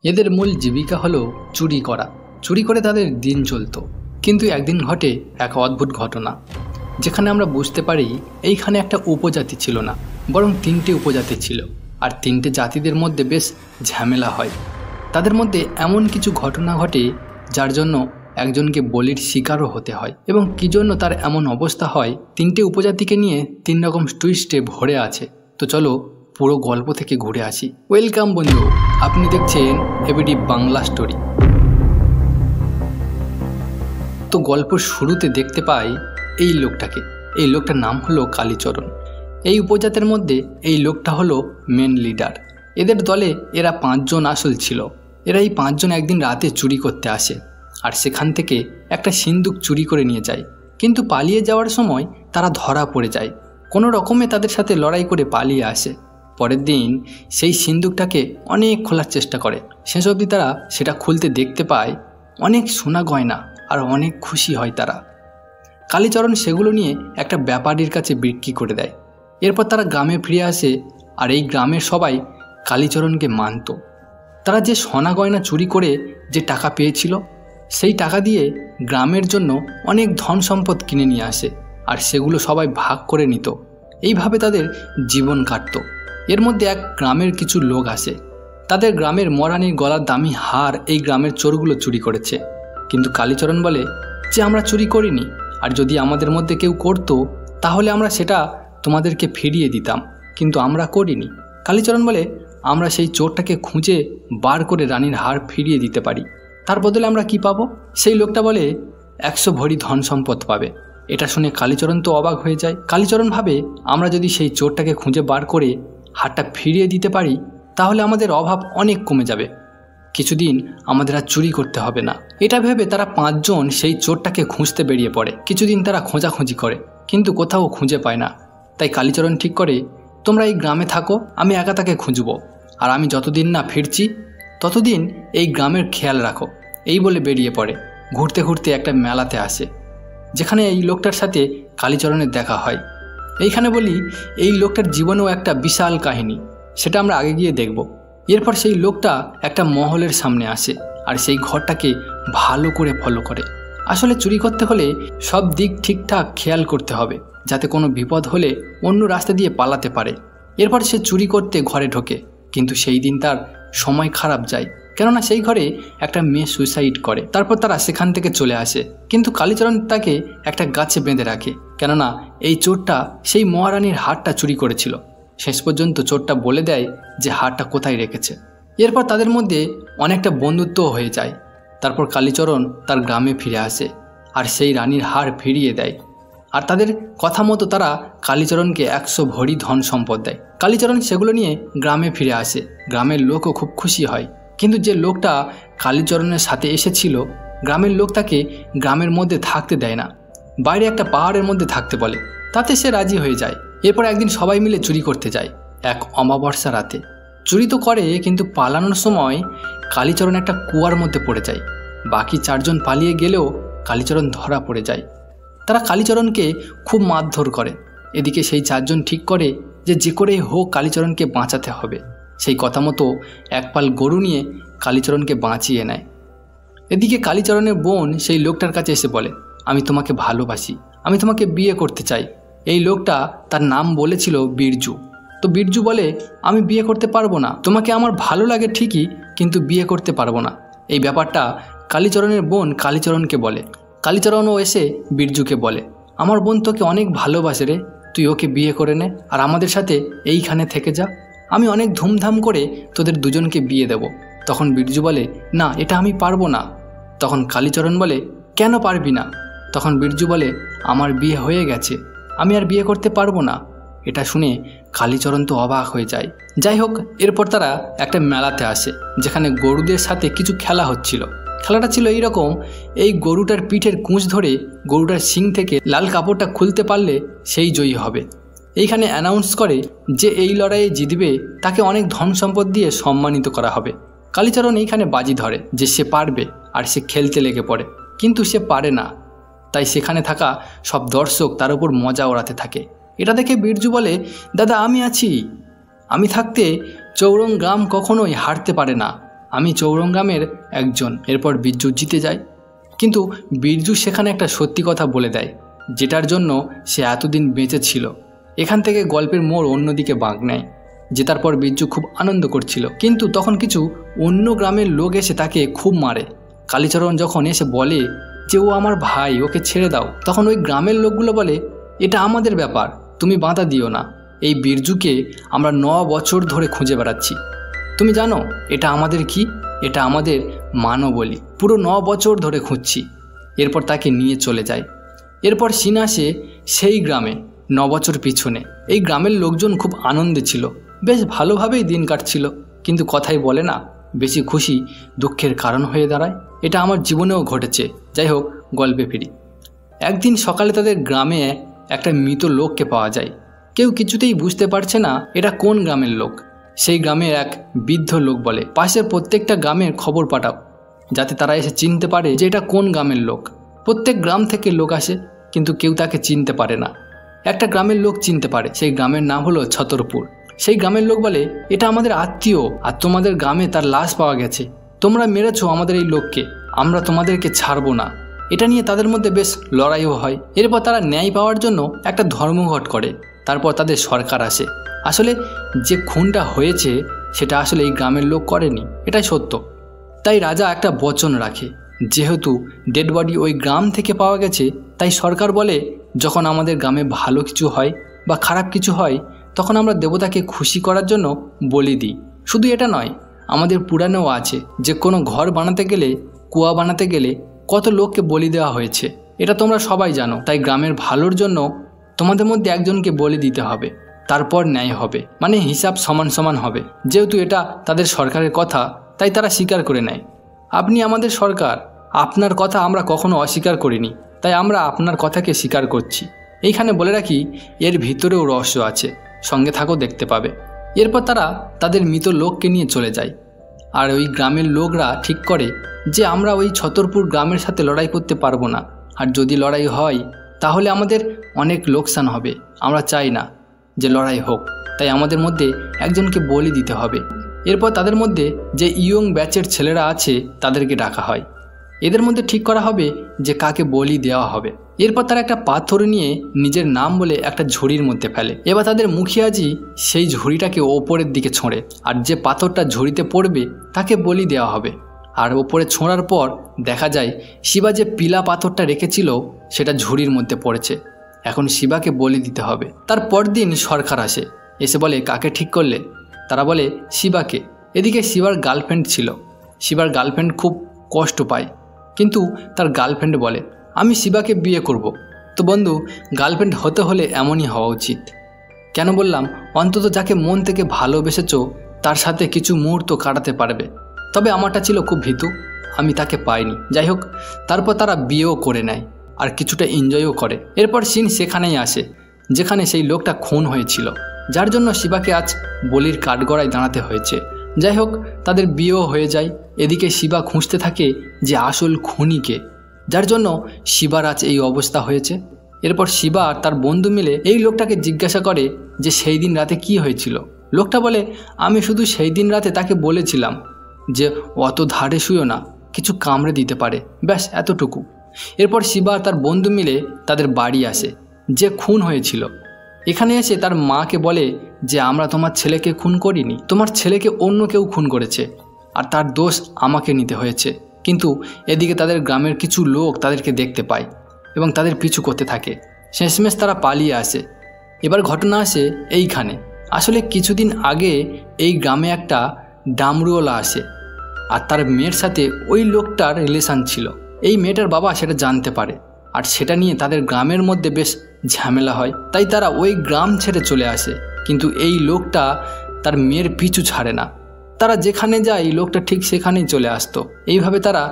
এদের মূল জীবিকা হলো চুরি করা। চুরি করে তাদের দিন চলতো। কিন্তু একদিন ঘটে এক অদ্ভুত ঘটনা, যেখানে আমরা বুঝতে পারি এইখানে একটা উপজাতি ছিল না, বরং তিনটে উপজাতি ছিল। আর তিনটে জাতিদের মধ্যে বেশ ঝামেলা হয়। তাদের মধ্যে এমন কিছু ঘটনা ঘটে যার জন্য একজনকে বলির শিকারও হতে হয়। এবং কী জন্য তার এমন অবস্থা হয়, তিনটে উপজাতিকে নিয়ে তিন রকম টুইস্টে ভরে আছে। তো চলো পুরো গল্প থেকে ঘুরে আসি। ওয়েলকাম বন্ধু, আপনি দেখছেন এবিডি বাংলা স্টোরি। তো গল্পের শুরুতে দেখতে পাই এই লোকটাকে। এই লোকটার নাম হলো কালীচরণ। এই উপজাতের মধ্যে এই লোকটা হলো মেন লিডার। এদের দলে এরা 5 জন আসল ছিল। এরা এই 5 জন একদিন রাতে চুরি করতে আসে, আর সেখান থেকে একটা সিন্দুক চুরি করে নিয়ে যায়। কিন্তু পালিয়ে যাওয়ার সময় তারা ধরা পড়ে যায়। কোনো রকমে তাদের সাথে লড়াই করে পালিয়ে আসে। পরের দিন সেই সিন্দুকটাকে অনেক খোলার চেষ্টা করে। শেষ অবধি তারা সেটা খুলতে দেখতে পায় অনেক সোনা গয়না, আর অনেক খুশি হয় তারা। কালীচরণ সেগুলো নিয়ে একটা ব্যাপারীর কাছে বিক্রি করে দেয়। এরপর তারা গ্রামে ফিরে আসে, আর এই গ্রামের সবাই কালীচরণকে মানত। তারা যে সোনা গয়না চুরি করে যে টাকা পেয়েছিল, সেই টাকা দিয়ে গ্রামের জন্য অনেক ধন সম্পদ কিনে নিয়ে আসে, আর সেগুলো সবাই ভাগ করে নিত। এইভাবে তাদের জীবন কাটত। এর মধ্যে এক গ্রামের কিছু লোক আসে। তাদের গ্রামের মরানির গলার দামি হার এই গ্রামের চোরগুলো চুরি করেছে। কিন্তু কালীচরণ বলে যে আমরা চুরি করিনি, আর যদি আমাদের মধ্যে কেউ করতো তাহলে আমরা সেটা তোমাদেরকে ফিরিয়ে দিতাম, কিন্তু আমরা করিনি। কালীচরণ বলে আমরা সেই চোরটাকে খুঁজে বার করে রানীর হার ফিরিয়ে দিতে পারি। তার বদলে আমরা কি পাবো? সেই লোকটা বলে 100 ভরি ধন সম্পদ পাবে। এটা শুনে কালীচরণ তো অবাক হয়ে যায়। কালীচরণ ভাবে আমরা যদি সেই চোরটাকে খুঁজে বার করে হারটা ফিরিয়ে দিতে পারি তাহলে আমাদের অভাব অনেক কমে যাবে। কিছুদিন আমাদের আর চুরি করতে হবে না। এটা ভেবে তারা 5 জন সেই চোরটাকে খুঁজতে বেরিয়ে পড়ে। কিছুদিন তারা খোঁজাখুঁজি করে, কিন্তু কোথাও খুঁজে পায় না। তাই কালীচরণ ঠিক করে, তোমরা এই গ্রামে থাকো, আমি একা তাকে খুঁজব, আর আমি যতদিন না ফিরছি ততদিন এই গ্রামের খেয়াল রাখো। এই বলে বেরিয়ে পড়ে। ঘুরতে ঘুরতে একটা মেলাতে আসে, যেখানে এই লোকটার সাথে কালীচরণের দেখা হয়। এইখানে বলি এই লোকটার জীবনেও একটা বিশাল কাহিনী, সেটা আমরা আগে গিয়ে দেখব। এরপর সেই লোকটা একটা মহলের সামনে আসে, আর সেই ঘরটাকে ভালো করে ফলো করে। আসলে চুরি করতে হলে সব দিক ঠিকঠাক খেয়াল করতে হবে, যাতে কোনো বিপদ হলে অন্য রাস্তা দিয়ে পালাতে পারে। এরপর সে চুরি করতে ঘরে ঢোকে, কিন্তু সেই দিন তার সময় খারাপ যায়, কেননা সেই ঘরে একটা মেয়ে সুইসাইড করে। তারপর তারা সেখান থেকে চলে আসে, কিন্তু কালীচরণ তাকে একটা গাছে বেঁধে রাখে, কেননা এই চোরটা সেই মহারানীর হারটা চুরি করেছিল। শেষ পর্যন্ত চোরটা বলে দেয় যে হারটা কোথায় রেখেছে। এরপর তাদের মধ্যে অনেকটা বন্ধুত্বও হয়ে যায়। তারপর কালীচরণ তার গ্রামে ফিরে আসে, আর সেই রানীর হার ফিরিয়ে দেয়। আর তাদের কথা মতো তারা কালীচরণকে 100 ভরি ধন সম্পদ দেয়। কালীচরণ সেগুলো নিয়ে গ্রামে ফিরে আসে। গ্রামের লোকও খুব খুশি হয়। কিন্তু যে লোকটা কালীচরণের সাথে এসেছিল, গ্রামের লোক তাকে গ্রামের মধ্যে থাকতে দেয় না, বাইরে একটা পাহাড়ের মধ্যে থাকতে বলে। তাতে সে রাজি হয়ে যায়। এরপর একদিন সবাই মিলে চুরি করতে যায় এক অমাবস্যা রাতে। চুরি তো করে, কিন্তু পালানোর সময় কালীচরণ একটা কুয়ার মধ্যে পড়ে যায়। বাকি 4 জন পালিয়ে গেলেও কালীচরণ ধরা পড়ে যায়। তারা কালীচরণকে খুব মারধর করে। এদিকে সেই 4 জন ঠিক করে যে করেই হোক কালীচরণকে বাঁচাতে হবে। সেই কথা মতো এক পাল গরু নিয়ে কালীচরণকে বাঁচিয়ে নেয়। এদিকে কালীচরণের বোন সেই লোকটার কাছে এসে বলে, আমি তোমাকে ভালোবাসি, আমি তোমাকে বিয়ে করতে চাই। এই লোকটা তার নাম বলেছিল বিরজু। তো বিরজু বলে, আমি বিয়ে করতে পারবো না, তোমাকে আমার ভালো লাগে ঠিকই, কিন্তু বিয়ে করতে পারবো না। এই ব্যাপারটা কালীচরণের বোন কালীচরণকে বলে। কালীচরণও এসে বিরজুকে বলে, আমার বোন তোকে অনেক ভালোবাসে রে, তুই ওকে বিয়ে করে নে, আর আমাদের সাথে এইখানে থেকে যা। আমি অনেক ধুমধাম করে তোদের দুজনকে বিয়ে দেব। তখন বিরজু বলে, না, এটা আমি পারবো না। তখন কালীচরণ বলে, কেন পারবি না? তখন বিরজু বলে, আমার বিয়ে হয়ে গেছে, আমি আর বিয়ে করতে পারবো না। এটা শুনে কালীচরণ তো অবাক হয়ে যায়। যাই হোক, এরপর তারা একটা মেলাতে আসে, যেখানে গরুদের সাথে কিছু খেলা হচ্ছিল। খেলাটা ছিল এইরকম, এই গরুটার পিঠের কুঁচ ধরে গরুটার শিং থেকে লাল কাপড়টা খুলতে পারলে সেই জয়ী হবে। এইখানে অ্যানাউন্স করে যে এই লড়াইয়ে জিতবে তাকে অনেক ধন সম্পদ দিয়ে সম্মানিত করা হবে। কালীচরণ এইখানে বাজি ধরে যে সে পারবে, আর সে খেলতে লেগে পড়ে, কিন্তু সে পারে না। তাই সেখানে থাকা সব দর্শক তার উপর মজা ওড়াতে থাকে। এটা দেখে বিরজু বলে, দাদা আমি আছি, আমি থাকতে চৌরং গ্রাম কখনোই হারতে পারে না। আমি চৌরঙ্গামের একজন। এরপর বিরজু জিতে যায়, কিন্তু বিরজু সেখানে একটা সত্যি কথা বলে দেয়, যেটার জন্য সে এতদিন বেঁচে ছিল। এখান থেকে গল্পের মোড় অন্যদিকে বাঁক নেয়। জেতার পর বিরজু খুব আনন্দ করছিল, কিন্তু তখন কিছু অন্য গ্রামের লোক এসে তাকে খুব মারে। কালীচরণ যখন এসে বলে যে ও আমার ভাই, ওকে ছেড়ে দাও, তখন ওই গ্রামের লোকগুলো বলে এটা আমাদের ব্যাপার, তুমি বাধা দিও না। এই বিরজুকে আমরা 9 বছর ধরে খুঁজে বেড়াচ্ছি। তুমি জানো এটা আমাদের কি? এটা আমাদের মানবলী। পুরো 9 বছর ধরে খুঁজছি। এরপর তাকে নিয়ে চলে যায়। এরপর সিন আসে সেই গ্রামে 9 বছর পিছনে। এই গ্রামের লোকজন খুব আনন্দে ছিল, বেশ ভালোভাবেই দিন কাটছিল, কিন্তু কথাই বলে না, বেশি খুশি দুঃখের কারণ হয়ে দাঁড়ায়। এটা আমার জীবনেও ঘটেছে। যাই হোক, গল্পে ফিরি। একদিন সকালে তাদের গ্রামে একটা মৃত লোককে পাওয়া যায়। কেউ কিছুতেই বুঝতে পারছে না এটা কোন গ্রামের লোক। সেই গ্রামের এক বৃদ্ধ লোক বলে, পাশের প্রত্যেকটা গ্রামের খবর পাঠাও, যাতে তারা এসে চিনতে পারে যে এটা কোন গ্রামের লোক। প্রত্যেক গ্রাম থেকে লোক আসে, কিন্তু কেউ তাকে চিনতে পারে না। একটা গ্রামের লোক চিনতে পারে, সেই গ্রামের নাম হলো ছতরপুর। সেই গ্রামের লোক বলে এটা আমাদের আত্মীয়, আর তোমাদের গ্রামে তার লাশ পাওয়া গেছে। তোমরা মেরেছো আমাদের এই লোককে, আমরা তোমাদেরকে ছাড়বো না। এটা নিয়ে তাদের মধ্যে বেশ লড়াইও হয়। এরপর তারা ন্যায় পাওয়ার জন্য একটা ধর্মঘট করে। তারপর তাদের সরকার আসে। আসলে যে খুনটা হয়েছে সেটা আসলে এই গ্রামের লোক করেনি, এটাই সত্য। তাই রাজা একটা বচন রাখে, যেহেতু ডেড বডি ওই গ্রাম থেকে পাওয়া গেছে, তাই সরকার বলে যখন আমাদের গ্রামে ভালো কিছু হয় বা খারাপ কিছু হয়, তখন আমরা দেবতাকে খুশি করার জন্য বলি দিই। শুধু এটা নয়, আমাদের পুরাণেও আছে যে কোনো ঘর বানাতে গেলে, কুয়া বানাতে গেলে কত লোককে বলি দেওয়া হয়েছে। এটা তোমরা সবাই জানো। তাই গ্রামের ভালোর জন্য তোমাদের মধ্যে একজনকে বলি দিতে হবে, তারপর ন্যায় হবে, মানে হিসাব সমান সমান হবে। যেহেতু এটা তাদের সরকারের কথা, তাই তারা স্বীকার করে নেয়। আপনি আমাদের সরকার, আপনার কথা আমরা কখনো অস্বীকার করিনি, তাই আমরা আপনার কথাকে স্বীকার করছি। এইখানে বলে রাখি, এর ভিতরেও রহস্য আছে, সঙ্গে থাকো, দেখতে পাবে। এরপর তারা তাদের মৃত লোককে নিয়ে চলে যায়। আর ওই গ্রামের লোকরা ঠিক করে যে আমরা ওই ছতরপুর গ্রামের সাথে লড়াই করতে পারবো না, আর যদি লড়াই হয় তাহলে আমাদের অনেক লোকসান হবে। আমরা চাই না যে লড়াই হোক, তাই আমাদের মধ্যে একজনকে বলি দিতে হবে। এরপর তাদের মধ্যে যে ইয়ং ব্যাচের ছেলেরা আছে তাদেরকে ডাকা হয়। এদের মধ্যে ঠিক করা হবে যে কাকে বলি দেওয়া হবে। এরপর তারা একটা পাথর নিয়ে নিজের নাম বলে একটা ঝুড়ির মধ্যে ফেলে। এবার তাদের মুখিয়াজি সেই ঝুড়িটাকে ওপরের দিকে ছোঁড়ে, আর যে পাথরটা ঝুড়িতে পড়বে তাকে বলি দেওয়া হবে। আর ওপরে ছোঁড়ার পর দেখা যায় শিবা যে পিলা পাথরটা রেখেছিল সেটা ঝুড়ির মধ্যে পড়েছে। এখন শিবাকে বলি দিতে হবে। তার পরদিন সরকার আসে, এসে বলে কাকে ঠিক করলে? তারা বলে শিবাকে। এদিকে শিবার গার্লফ্রেন্ড ছিল। শিবার গার্লফ্রেন্ড খুব কষ্ট পায়, কিন্তু তার গার্লফ্রেন্ড বলে আমি শিবাকে বিয়ে করব। তো বন্ধু, গার্লফ্রেন্ড হতে হলে এমনই হওয়া উচিত। কেন বললাম? অন্তত যাকে মন থেকে ভালোবেসেছো তার সাথে কিছু মুহূর্ত কাটাতে পারবে। তবে আমারটা ছিল খুব ভীতু, আমি তাকে পাইনি। যাই হোক, তারপর তারা বিয়েও করে নেয় আর কিছুটা এনজয়ও করে। এরপর সিন সেখানেই আসে যেখানে সেই লোকটা খুন হয়েছিল, যার জন্য শিবাকে আজ বলির কাঠগড়ায় দাঁড়াতে হয়েছে। যাই হোক, তাদের বিয়েও হয়ে যায়। এদিকে শিবা খুঁজতে থাকে যে আসল খুনিকে, যার জন্য শিবার আজ এই অবস্থা হয়েছে। এরপর শিবা আর তার বন্ধু মিলে এই লোকটাকে জিজ্ঞাসা করে যে সেই দিন রাতে কি হয়েছিল। লোকটা বলে আমি শুধু সেই দিন রাতে তাকে বলেছিলাম যে অত ধারে শুয়ো না, কিছু কামড়ে দিতে পারে, ব্যাস এতটুকু। এরপর শিবা আর তার বন্ধু মিলে তাদের বাড়ি আসে যে খুন হয়েছিল। এখানে এসে তার মাকে বলে যে আমরা তোমার ছেলেকে খুন করিনি, তোমার ছেলেকে অন্য কেউ খুন করেছে, আর তার দোষ আমাকে নিতে হয়েছে। কিন্তু এদিকে তাদের গ্রামের কিছু লোক তাদেরকে দেখতে পায় এবং তাদের পিছু করতে থাকে। শেষমেশ তারা পালিয়ে আসে। এবার ঘটনা আসে এইখানে। আসলে কিছুদিন আগে এই গ্রামে একটা ডামরুওয়ালা আসে, আর তার মেয়ের সাথে ওই লোকটার রিলেশান ছিল। এই মেয়েটার বাবা সেটা জানতে পারে, আর সেটা নিয়ে তাদের গ্রামের মধ্যে বেশ ঝামেলা হয়। তাই তারা ওই গ্রাম ছেড়ে চলে আসে। কিন্তু এই লোকটা তার মেয়ের পিছু ছাড়ে না। তারা যেখানে যায় এই লোকটা ঠিক সেখানেই চলে আসতো। এইভাবে তারা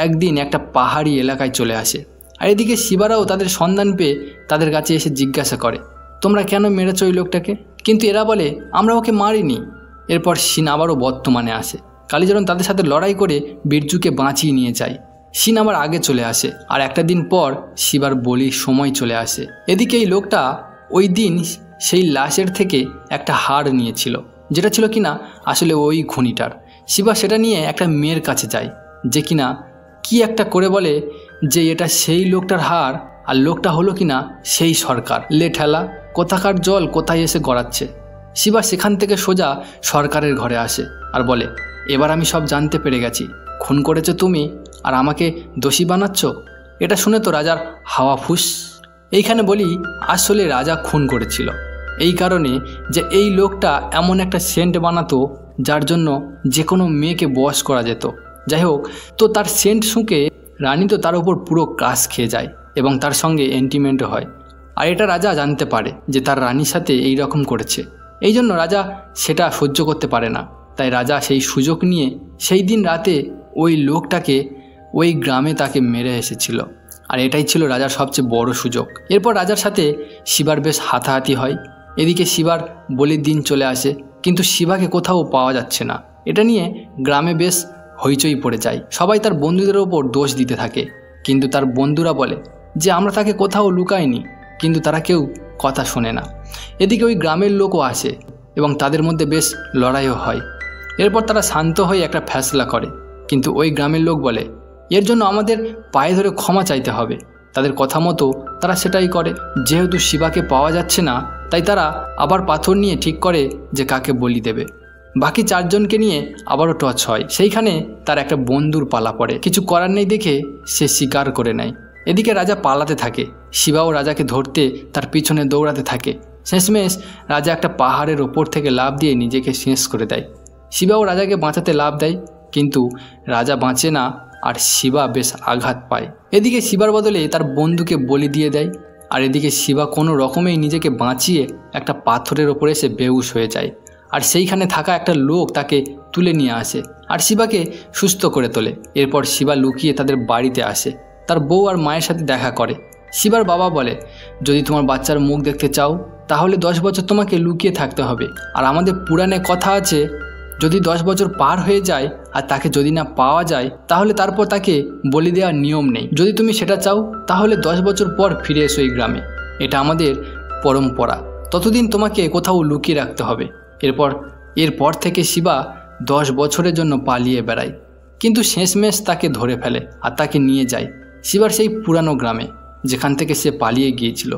একদিন একটা পাহাড়ি এলাকায় চলে আসে। আর এদিকে শিবারাও তাদের সন্ধান পেয়ে তাদের কাছে এসে জিজ্ঞাসা করে তোমরা কেন মেরেছ ওই লোকটাকে? কিন্তু এরা বলে আমরা ওকে মারিনি। এরপর সিন আবারও বর্তমানে আসে। কালীচরণ তাদের সাথে লড়াই করে বিরজুকে বাঁচিয়ে নিয়ে যায়। সিন আবার আগে চলে আসে, আর একটা দিন পর শিবার বলির সময় চলে আসে। এদিকে এই লোকটা ওই দিন সেই লাশের থেকে একটা হাড় নিয়েছিল, যেটা ছিল কিনা আসলে ওই খুনিটার। শিবা সেটা নিয়ে একটা মেয়ের কাছে যায়, যে কিনা কি একটা করে বলে যে এটা সেই লোকটার হার, আর লোকটা হলো কিনা সেই সরকার। লে ঠেলা, কোথাকার জল কোথায় এসে গড়াচ্ছে। শিবা সেখান থেকে সোজা সরকারের ঘরে আসে আর বলে, এবার আমি সব জানতে পেরে গেছি, খুন করেছো তুমি আর আমাকে দোষী বানাচ্ছ। এটা শুনে তো রাজার হাওয়া ফুস। এইখানে বলি আসলে রাজা খুন করেছিল এই কারণে যে এই লোকটা এমন একটা সেন্ট বানাতো যার জন্য যে কোনো মেয়েকে বশ করা যেত। যাই হোক, তো তার সেন্ট শুঁকে রানী তো তার উপর পুরো ক্রাশ খেয়ে যায় এবং তার সঙ্গে এন্টিমেন্টও হয়। আর এটা রাজা জানতে পারে যে তার রানীর সাথে এই রকম করেছে। এই জন্য রাজা সেটা সহ্য করতে পারে না। তাই রাজা সেই সুযোগ নিয়ে সেই দিন রাতে ওই লোকটাকে ওই গ্রামে তাকে মেরে এসেছিল। আর এটাই ছিল রাজার সবচেয়ে বড় সুযোগ। এরপর রাজার সাথে শিবার বেশ হাতাহাতি হয়। এদিকে শিবার বলির দিন চলে আসে, কিন্তু শিবাকে কোথাও পাওয়া যাচ্ছে না। এটা নিয়ে গ্রামে বেশ হইচই পড়ে যায়। সবাই তার বন্ধুদের ওপর দোষ দিতে থাকে, কিন্তু তার বন্ধুরা বলে যে আমরা তাকে কোথাও লুকাইনি, কিন্তু তারা কেউ কথা শোনে না। এদিকে ওই গ্রামের লোকও আসে এবং তাদের মধ্যে বেশ লড়াইও হয়। এরপর তারা শান্ত হয়ে একটা ফ্যাসলা করে, কিন্তু ওই গ্রামের লোক বলে এর জন্য আমাদের পায়ে ধরে ক্ষমা চাইতে হবে। তাদের কথা মতো তারা সেটাই করে। যেহেতু শিবাকে পাওয়া যাচ্ছে না, তাই তারা আবার পাথর নিয়ে ঠিক করে যে কাকে বলি দেবে। বাকি 4 জনকে নিয়ে আবারও টর্চ হয়। সেইখানে তার একটা বন্ধুর পালা পড়ে। কিছু করার নেই দেখে সে স্বীকার করে নেয়। এদিকে রাজা পালাতে থাকে, শিবাও রাজাকে ধরতে তার পিছনে দৌড়াতে থাকে। শেষমেশ রাজা একটা পাহাড়ের ওপর থেকে লাফ দিয়ে নিজেকে শেষ করে দেয়। শিবাও রাজাকে বাঁচাতে লাফ দেয়, কিন্তু রাজা বাঁচে না আর শিবা বেশ আঘাত পায়। এদিকে শিবার বদলে তার বন্ধুকে বলি দিয়ে দেয়, আর এদিকে শিবা কোনো রকমেই নিজেকে বাঁচিয়ে একটা পাথরের ওপরে এসে বেহুশ হয়ে যায়। আর সেইখানে থাকা একটা লোক তাকে তুলে নিয়ে আসে আর শিবাকে সুস্থ করে তোলে। এরপর শিবা লুকিয়ে তাদের বাড়িতে আসে, তার বউ আর মায়ের সাথে দেখা করে। শিবার বাবা বলে, যদি তোমার বাচ্চার মুখ দেখতে চাও তাহলে 10 বছর তোমাকে লুকিয়ে থাকতে হবে। আর আমাদের পুরাণে কথা আছে, যদি 10 বছর পার হয়ে যায় আর তাকে যদি না পাওয়া যায় তাহলে তারপর তাকে বলি দেওয়ার নিয়ম নেই। যদি তুমি সেটা চাও তাহলে 10 বছর পর ফিরে এসো এই গ্রামে, এটা আমাদের পরম্পরা। ততদিন তোমাকে কোথাও লুকিয়ে রাখতে হবে। এরপর থেকে শিবা 10 বছরের জন্য পালিয়ে বেড়ায়, কিন্তু শেষমেশ তাকে ধরে ফেলে আর তাকে নিয়ে যায় শিবার সেই পুরানো গ্রামে, যেখান থেকে সে পালিয়ে গিয়েছিল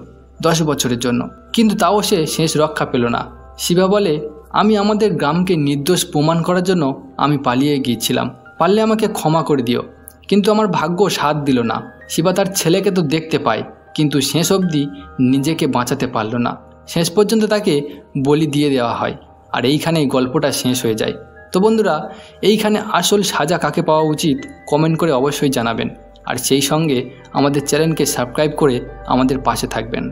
10 বছরের জন্য। কিন্তু তাও সে শেষ রক্ষা পেল না। শিবা বলে, আমি আমাদের গ্রামকে নির্দোষ প্রমাণ করার জন্য আমি পালিয়ে গিয়েছিলাম, পারলে আমাকে ক্ষমা করে দিও। কিন্তু আমার ভাগ্য সাথ দিল না। শিবা তার ছেলেকে তো দেখতে পায়, কিন্তু শেষ অবধি নিজেকে বাঁচাতে পারল না। শেষ পর্যন্ত তাকে বলি দিয়ে দেওয়া হয়। আর এইখানেই গল্পটা শেষ হয়ে যায়। তো বন্ধুরা, এইখানে আসল সাজা কাকে পাওয়া উচিত কমেন্ট করে অবশ্যই জানাবেন। আর সেই সঙ্গে আমাদের চ্যানেলকে সাবস্ক্রাইব করে আমাদের পাশে থাকবেন।